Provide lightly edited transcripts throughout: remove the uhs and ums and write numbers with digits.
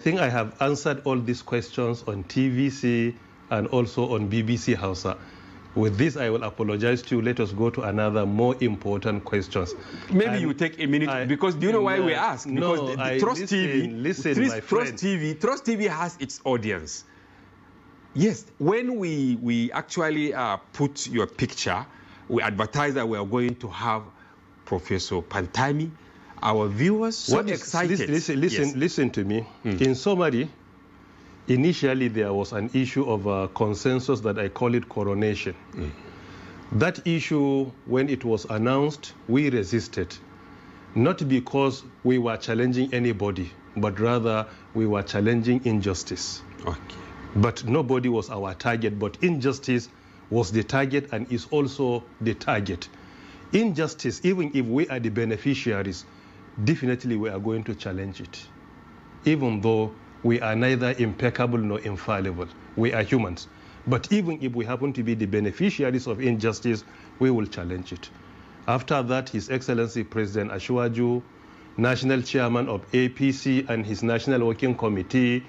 think I have answered all these questions on TVC and also on BBC Hausa. With this, I will apologize to you. Let us go to another more important questions. Maybe you take a minute, because do you know why we ask? Because Trust TV has its audience. Yes, when we actually put your picture, we advertise that we are going to have Professor Pantami. Our viewers so excited. Listen to me. In summary, initially there was an issue of consensus that I call it coronation. That issue, when it was announced, we resisted. Not because we were challenging anybody, but rather we were challenging injustice. Okay. But nobody was our target, but injustice was the target and is also the target. Injustice, even if we are the beneficiaries, definitely we are going to challenge it. Even though we are neither impeccable nor infallible. We are humans. But even if we happen to be the beneficiaries of injustice, we will challenge it. After that, His Excellency President Ashwaju, National Chairman of APC and his National Working Committee,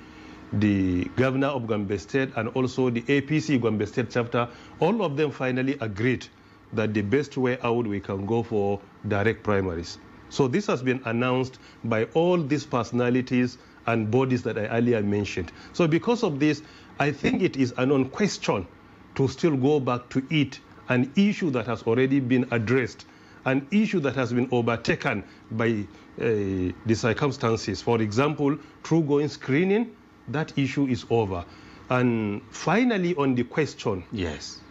the Governor of Gombe State, and also the APC Gombe State chapter, all of them finally agreed that the best way out we can go for direct primaries. So this has been announced by all these personalities and bodies that I earlier mentioned. So because of this, I think it is an unquestioned to still go back to it, an issue that has already been addressed, an issue that has been overtaken by the circumstances. For example, through going screening, that issue is over. And finally, on the question, yes,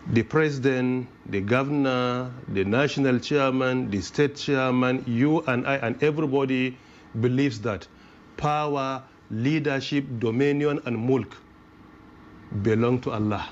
the president, the governor, the national chairman, the state chairman, you and I and everybody believes that power, leadership, dominion, and mulk belong to Allah.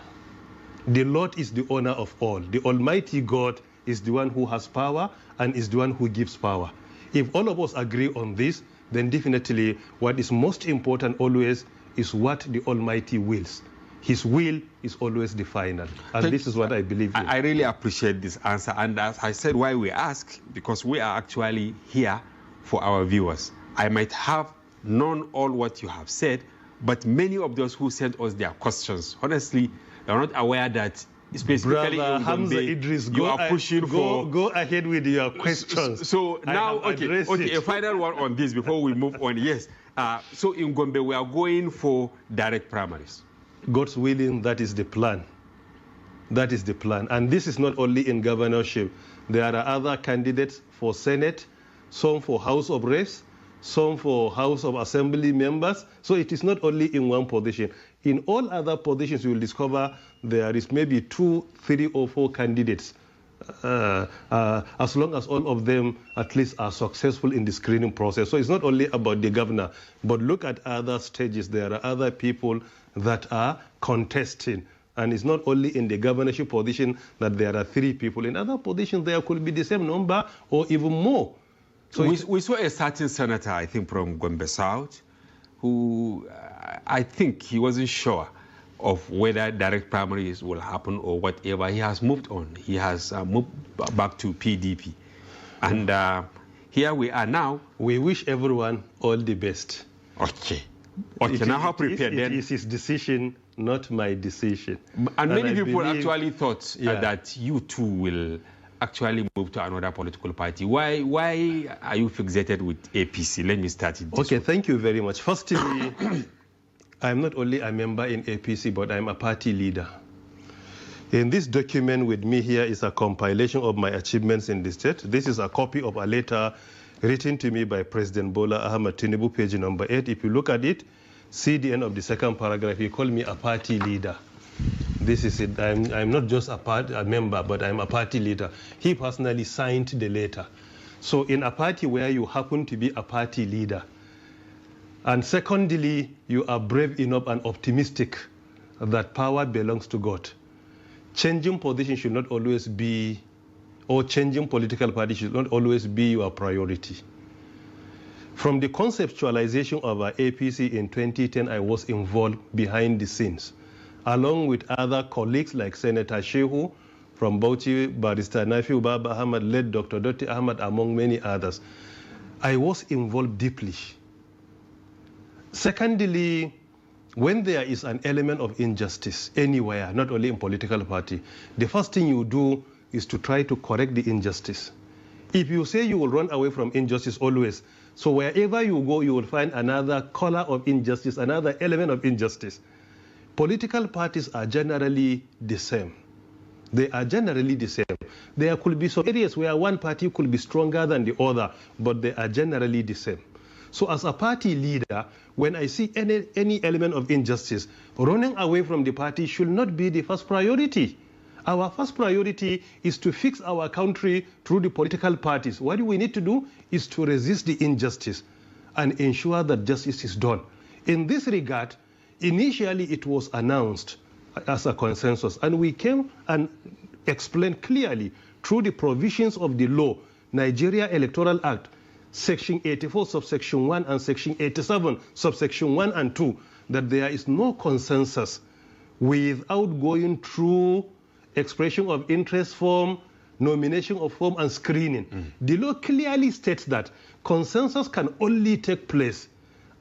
The Lord is the owner of all. The Almighty God is the one who has power and is the one who gives power. If all of us agree on this, then definitely what is most important always is what the Almighty wills. His will is always the final. And this is what I believe in. I really appreciate this answer. And as I said, why we ask, because we are actually here for our viewers. I might have known all what you have said, but many of those who sent us their questions, honestly, they're not aware that specifically Brother in Hamza Gombe, Idris, you are pushing for... Go ahead with your questions. So now, okay, a final one on this before we move on. Yes. So in Gombe, we are going for direct primaries. God's willing, that is the plan. That is the plan. And this is not only in governorship. There are other candidates for Senate, some for House of Reps, some for House of Assembly members. So it is not only in one position. In all other positions, you will discover there is maybe 2, 3, or 4 candidates, as long as all of them at least are successful in the screening process. So it's not only about the governor, but look at other stages. There are other people that are contesting. And it's not only in the governorship position that there are 3 people. In other positions, there could be the same number or even more. So we saw a certain senator, I think, from Gombe South, who I think he wasn't sure of whether direct primaries will happen or whatever. He has moved on. He has moved back to PDP. And here we are now. We wish everyone all the best. Okay. Okay, now how prepared then? It is his decision, not my decision. And many people actually thought that you too will actually move to another political party. Why are you fixated with APC? Let me start it this way. Thank you very much. Firstly, I'm not only a member in APC, but I'm a party leader. In this document with me here is a compilation of my achievements in the state. This is a copy of a letter written to me by President Bola Ahmed Tinubu, page number 8. If you look at it, see the end of the second paragraph, he called me a party leader. This is it. I'm not just a member, but I'm a party leader. He personally signed the letter. So in a party where you happen to be a party leader, and secondly, you are brave enough and optimistic that power belongs to God, changing position should not always be, or changing political party should not always be your priority. From the conceptualization of our APC in 2010, I was involved behind the scenes, along with other colleagues like Senator Shehu from Bauchi, Barrister Nafiu Baba Ahmad, led Dr. Doti Ahmad, among many others. I was involved deeply. Secondly, when there is an element of injustice anywhere, not only in political party, the first thing you do is to try to correct the injustice. If you say you will run away from injustice always, so wherever you go, you will find another color of injustice, another element of injustice. Political parties are generally the same. They are generally the same. There could be some areas where one party could be stronger than the other, but they are generally the same. So as a party leader, when I see any element of injustice, running away from the party should not be the first priority. Our first priority is to fix our country through the political parties. What we need to do is to resist the injustice and ensure that justice is done. In this regard, initially it was announced as a consensus, and we came and explained clearly through the provisions of the law, Nigeria Electoral Act, Section 84, subsection 1, and Section 87, subsection 1 and 2, that there is no consensus without going through expression of interest form, nomination of form, and screening. The law clearly states that consensus can only take place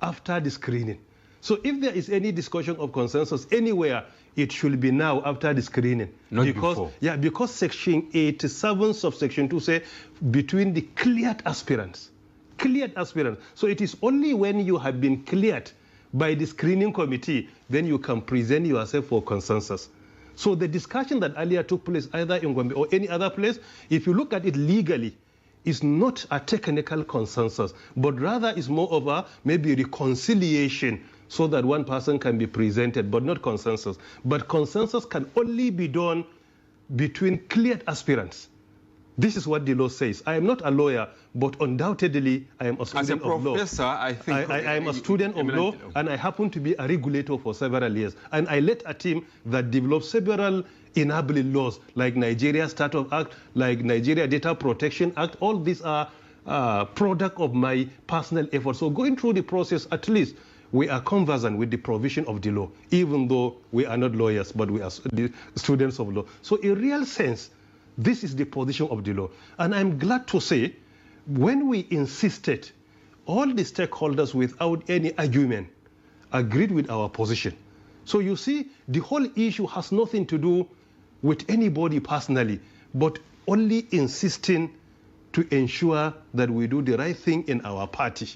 after the screening. So if there is any discussion of consensus anywhere, it should be now after the screening. Not before. Yeah, because Section 87, subsection 2 say between the cleared aspirants. Cleared aspirants. So it is only when you have been cleared by the screening committee, then you can present yourself for consensus. So the discussion that earlier took place either in Gombe or any other place, if you look at it legally, is not a technical consensus, but rather is more of a maybe reconciliation so that one person can be presented, but not consensus. But consensus can only be done between cleared aspirants. This is what the law says. I am not a lawyer, but undoubtedly I am a student of law. As a professor, I think... I am a student of law, and I happen to be a regulator for several years. And I led a team that developed several enabling laws, like Nigeria Startup Act, like Nigeria Data Protection Act. All these are product of my personal effort. So going through the process, at least we are conversant with the provision of the law, even though we are not lawyers, but we are students of law. So in real sense, this is the position of the law. And I'm glad to say, when we insisted, all the stakeholders without any argument agreed with our position. So you see, the whole issue has nothing to do with anybody personally, but only insisting to ensure that we do the right thing in our party.